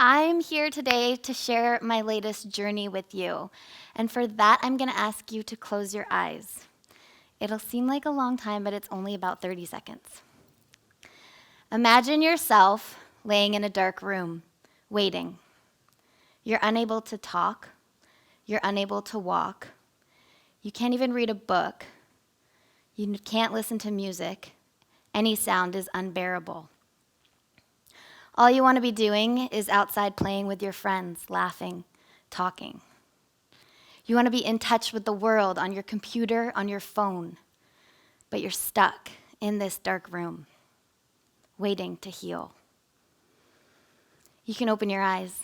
I'm here today to share my latest journey with you. And for that, I'm going to ask you to close your eyes. It'll seem like a long time, but it's only about 30 seconds. Imagine yourself laying in a dark room, waiting. You're unable to talk. You're unable to walk. You can't even read a book. You can't listen to music. Any sound is unbearable. All you want to be doing is outside playing with your friends, laughing, talking. You want to be in touch with the world on your computer, on your phone, but you're stuck in this dark room, waiting to heal. You can open your eyes.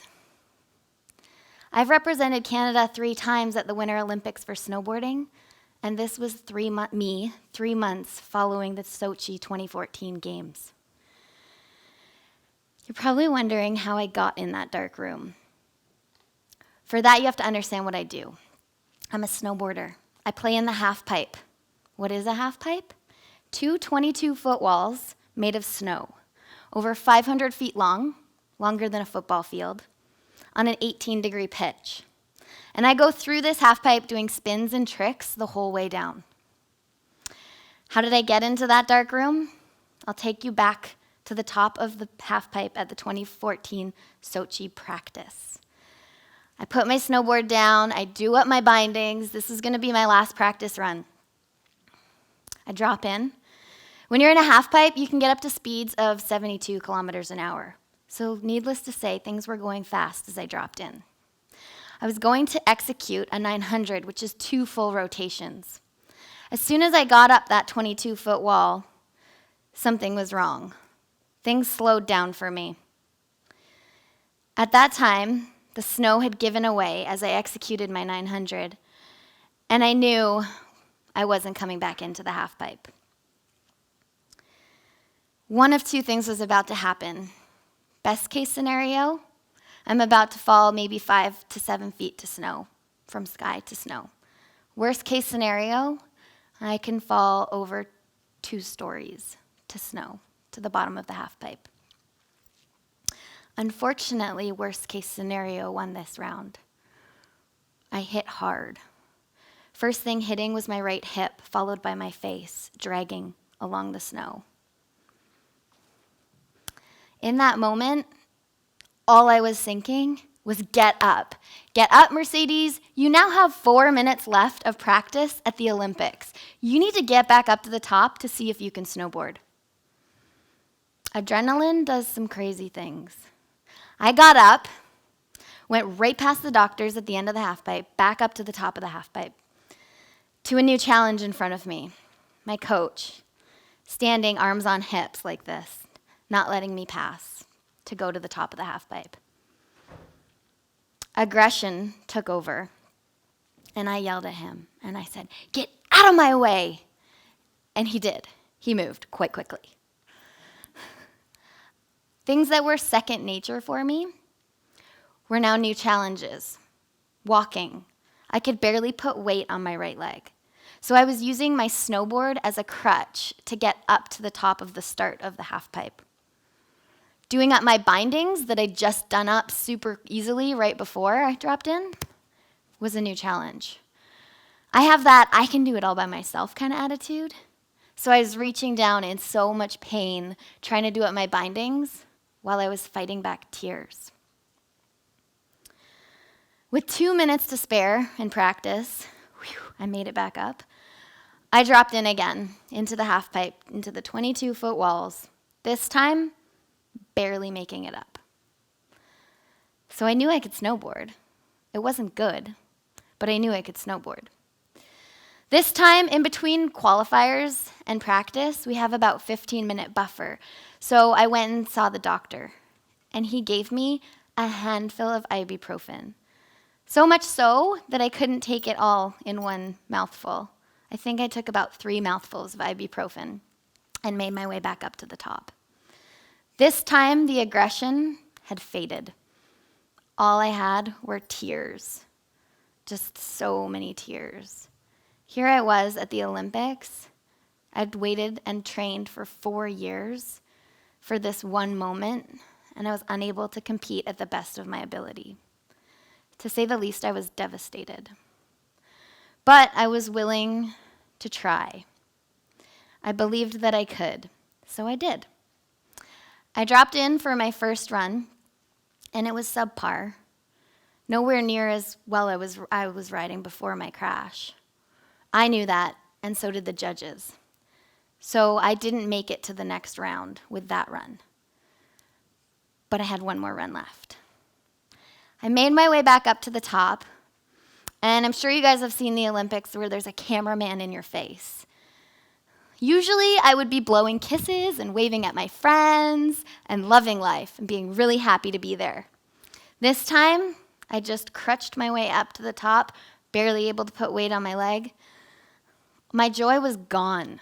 I've represented Canada 3 times at the Winter Olympics for snowboarding, and this was 3 months following the Sochi 2014 Games. You're probably wondering how I got in that dark room. For that, you have to understand what I do. I'm a snowboarder. I play in the halfpipe. What is a halfpipe? 2 22-foot walls made of snow, over 500 feet long, longer than a football field, on an 18-degree pitch. And I go through this halfpipe doing spins and tricks the whole way down. How did I get into that dark room? I'll take you back to the top of the halfpipe at the 2014 Sochi practice. I put my snowboard down, I do up my bindings. This is gonna be my last practice run. I drop in. When you're in a halfpipe, you can get up to speeds of 72 kilometers an hour. So needless to say, things were going fast as I dropped in. I was going to execute a 900, which is 2 full rotations. As soon as I got up that 22-foot wall, something was wrong. Things slowed down for me. At that time, the snow had given away as I executed my 900, and I knew I wasn't coming back into the halfpipe. One of 2 things was about to happen. Best case scenario, I'm about to fall maybe 5 to 7 feet to snow, from sky to snow. Worst case scenario, I can fall over 2 stories to snow, to the bottom of the halfpipe. Unfortunately, worst case scenario won this round. I hit hard. First thing hitting was my right hip, followed by my face, dragging along the snow. In that moment, all I was thinking was get up. Get up, Mercedes. You now have 4 minutes left of practice at the Olympics. You need to get back up to the top to see if you can snowboard. Adrenaline does some crazy things. I got up, went right past the doctors at the end of the halfpipe, back up to the top of the halfpipe, to a new challenge in front of me. My coach, standing arms on hips like this, not letting me pass to go to the top of the halfpipe. Aggression took over, and I yelled at him, and I said, "Get out of my way!" And he did. He moved quite quickly. Things that were second nature for me were now new challenges. Walking. I could barely put weight on my right leg. So I was using my snowboard as a crutch to get up to the top of the start of the halfpipe. Doing up my bindings that I'd just done up super easily right before I dropped in was a new challenge. I have that I can do it all by myself kind of attitude. So I was reaching down in so much pain trying to do up my bindings while I was fighting back tears. With 2 minutes to spare in practice, I made it back up. I dropped in again into the halfpipe, into the 22-foot walls. This time, barely making it up. So I knew I could snowboard. It wasn't good, but I knew I could snowboard. This time, in between qualifiers and practice, we have about 15-minute buffer. So I went and saw the doctor, and he gave me a handful of ibuprofen. So much so that I couldn't take it all in one mouthful. I think I took about 3 mouthfuls of ibuprofen and made my way back up to the top. This time, the aggression had faded. All I had were tears, just so many tears. Here I was at the Olympics. I'd waited and trained for 4 years for this one moment, and I was unable to compete at the best of my ability. To say the least, I was devastated. But I was willing to try. I believed that I could, so I did. I dropped in for my first run, and it was subpar. Nowhere near as well I was riding before my crash. I knew that, and so did the judges. So I didn't make it to the next round with that run. But I had one more run left. I made my way back up to the top, and I'm sure you guys have seen the Olympics where there's a cameraman in your face. Usually I would be blowing kisses and waving at my friends and loving life and being really happy to be there. This time, I just crutched my way up to the top, barely able to put weight on my leg. My joy was gone,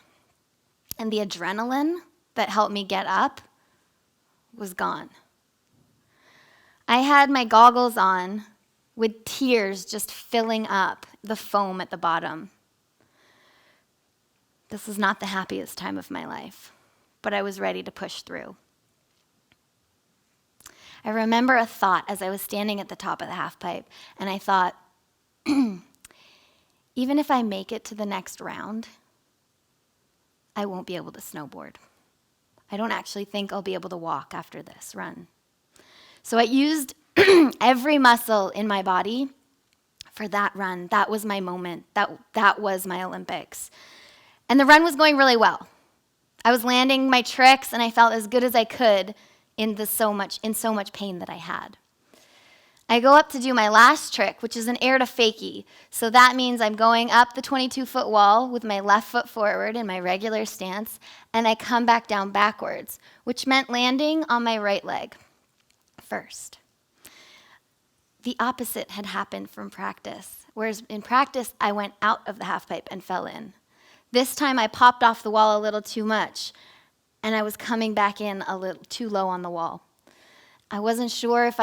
and the adrenaline that helped me get up was gone. I had my goggles on with tears just filling up the foam at the bottom. This was not the happiest time of my life, but I was ready to push through. I remember a thought as I was standing at the top of the halfpipe, and I thought, even if I make it to the next round, I won't be able to snowboard. I don't actually think I'll be able to walk after this run. So I used every muscle in my body for that run. That was my moment. That was my Olympics. And the run was going really well. I was landing my tricks, and I felt as good as I could in so much pain that I had. I go up to do my last trick, which is an air to fakie. So that means I'm going up the 22-foot wall with my left foot forward in my regular stance, and I come back down backwards, which meant landing on my right leg first. The opposite had happened from practice, whereas in practice, I went out of the halfpipe and fell in. This time, I popped off the wall a little too much, and I was coming back in a little too low on the wall. I wasn't sure if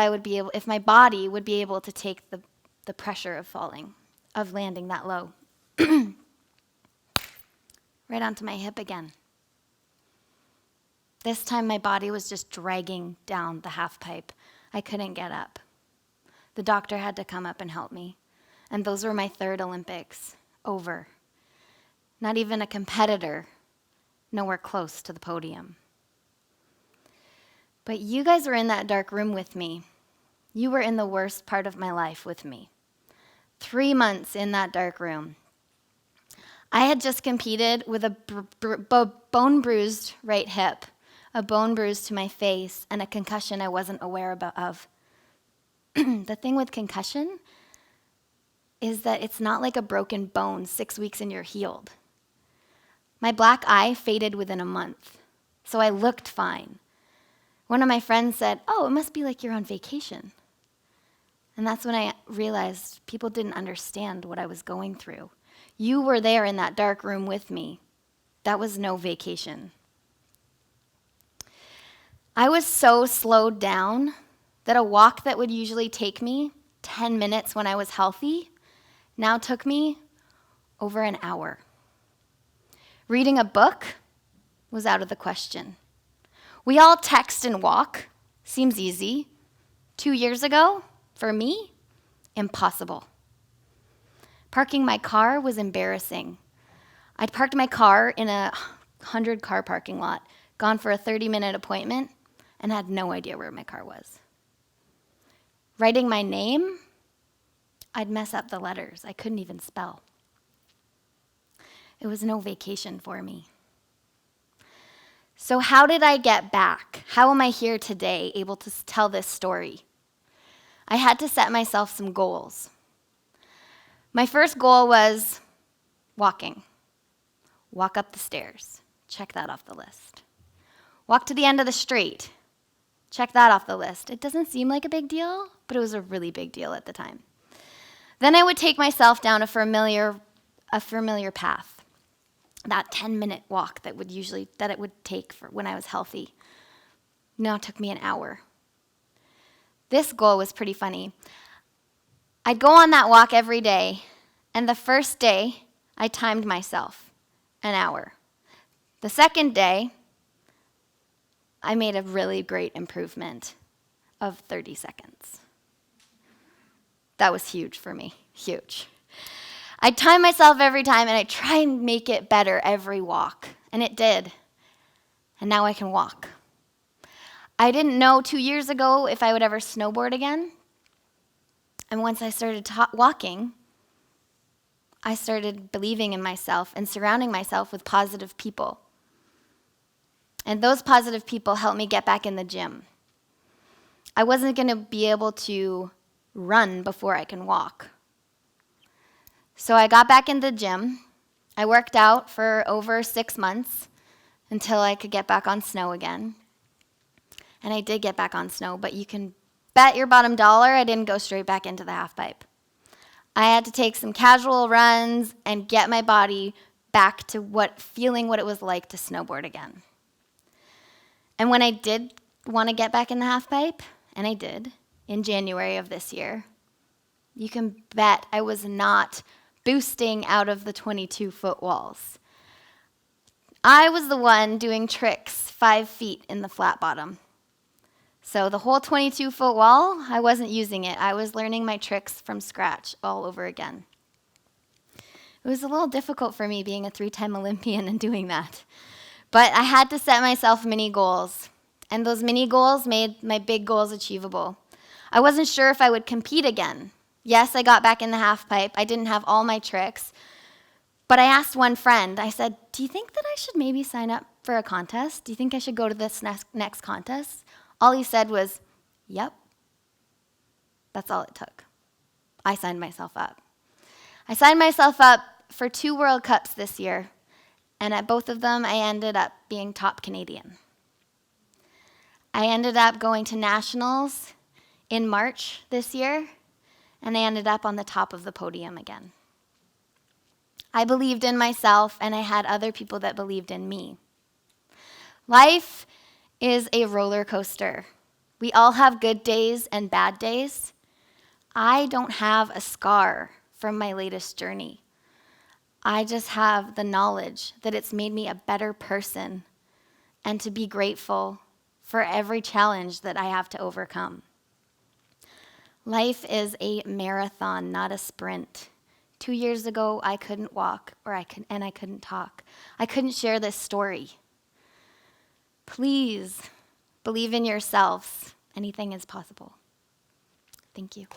my body would be able to take the pressure of falling, of landing that low. Right onto my hip again. This time my body was just dragging down the halfpipe. I couldn't get up. The doctor had to come up and help me. And those were my third Olympics. Over. Not even a competitor. Nowhere close to the podium. But you guys were in that dark room with me. You were in the worst part of my life with me. 3 months in that dark room. I had just competed with a bone-bruised right hip, a bone bruise to my face, and a concussion I wasn't aware of. The thing with concussion is that it's not like a broken bone 6 weeks and you're healed. My black eye faded within a month, so I looked fine. One of my friends said, "Oh, it must be like you're on vacation." And that's when I realized people didn't understand what I was going through. You were there in that dark room with me. That was no vacation. I was so slowed down that a walk that would usually take me 10 minutes when I was healthy now took me over an hour. Reading a book was out of the question. We all text and walk. Seems easy. 2 years ago, for me, impossible. Parking my car was embarrassing. I'd parked my car in a 100-car parking lot, gone for a 30-minute appointment, and had no idea where my car was. Writing my name, I'd mess up the letters. I couldn't even spell. It was no vacation for me. So how did I get back? How am I here today able to tell this story? I had to set myself some goals. My first goal was walking. Walk up the stairs. Check that off the list. Walk to the end of the street. Check that off the list. It doesn't seem like a big deal, but it was a really big deal at the time. Then I would take myself down a familiar path. That 10-minute walk that it would take for when I was healthy. Now it took me an hour. This goal was pretty funny. I'd go on that walk every day, and the first day, I timed myself, an hour. The second day, I made a really great improvement. of 30 seconds. That was huge for me, huge. I time myself every time, and I try and make it better every walk, and it did. And now I can walk. I didn't know 2 years ago if I would ever snowboard again. And once I started walking, I started believing in myself and surrounding myself with positive people. And those positive people helped me get back in the gym. I wasn't going to be able to run before I can walk. So I got back in the gym. I worked out for over 6 months until I could get back on snow again. And I did get back on snow, but you can bet your bottom dollar I didn't go straight back into the halfpipe. I had to take some casual runs and get my body back to feeling what it was like to snowboard again. And when I did want to get back in the halfpipe, and I did, in January of this year, you can bet I was not boosting out of the 22-foot walls. I was the one doing tricks 5 feet in the flat bottom. So the whole 22-foot wall, I wasn't using it. I was learning my tricks from scratch all over again. It was a little difficult for me being a 3-time Olympian and doing that. But I had to set myself mini goals. And those mini goals made my big goals achievable. I wasn't sure if I would compete again. Yes, I got back in the halfpipe. I didn't have all my tricks. But I asked one friend, I said, do you think that I should maybe sign up for a contest? Do you think I should go to this next contest? All he said was, yep. That's all it took. I signed myself up. I signed myself up for 2 World Cups this year, and at both of them, I ended up being top Canadian. I ended up going to nationals in March this year, and I ended up on the top of the podium again. I believed in myself, and I had other people that believed in me. Life is a roller coaster. We all have good days and bad days. I don't have a scar from my latest journey. I just have the knowledge that it's made me a better person and to be grateful for every challenge that I have to overcome. Life is a marathon, not a sprint. 2 years ago, I couldn't walk, I couldn't talk. I couldn't share this story. Please believe in yourselves. Anything is possible. Thank you.